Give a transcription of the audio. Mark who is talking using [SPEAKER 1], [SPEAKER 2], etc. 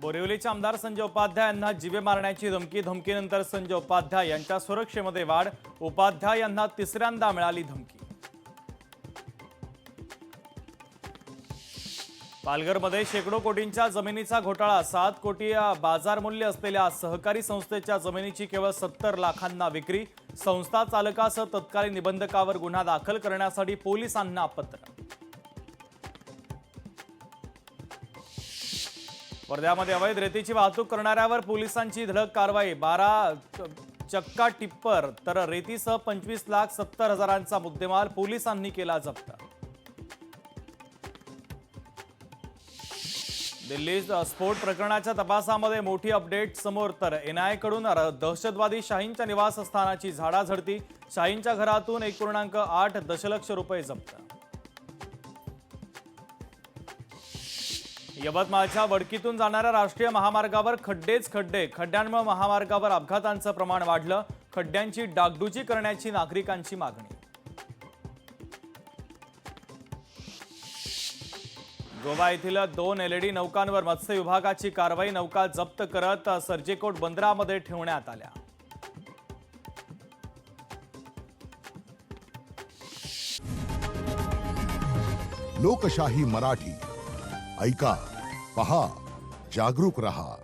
[SPEAKER 1] बोरिवलीचे आमदार संजय उपाध्याय यांना जीवे मारण्याची धमकीनंतर संजय उपाध्याय यांच्या सुरक्षेमध्ये वाढ। उपाध्याय यांना तिसऱ्यांदा मिळाली धमकी। पालघरमध्ये शेकडो कोटींच्या जमिनीचा घोटाळा। 7 कोटी बाजार मूल्य असलेल्या सहकारी संस्थेच्या जमिनीची केवळ 70 लाखांना विक्री। संस्था चालकासह तत्कालीन निबंधकावर गुन्हा दाखल करण्यासाठी पोलिसांना पत्र। वर्ध्यामध्ये अवैध रेतीची वाहतूक करणाऱ्यावर पोलिसांची धडक कारवाई। 12 चक्का टिप्पर तर रेतीसह 25,70,000चा मुद्देमाल पोलिसांनी केला जप्त। दिल्ली स्फोट प्रकरणाच्या तपासामध्ये मोठी अपडेट समोर। तर एनआयए कडून दहशतवादी शाहीनच्या निवासस्थानाची झाडाझडती। शाहीनच्या घरातून 1.8 दशलक्ष रुपये जप्त। यवतमाळच्या वडकीतून जाणाऱ्या राष्ट्रीय महामार्गावर खड्डे। खड्ड्यांमुळे महामार्गावर अपघातांचं प्रमाण वाढलं। खड्ड्यांची डागडुजी करण्याची नागरिकांची मागणी। गोवा येथील 2 LED नौकांवर मत्स्य विभागाची कारवाई। नौका जप्त करत सर्जेकोट बंदरामध्ये ठेवण्यात आल्या।
[SPEAKER 2] लोकशाही मराठी ऐका, पहा, जागरूक रहा।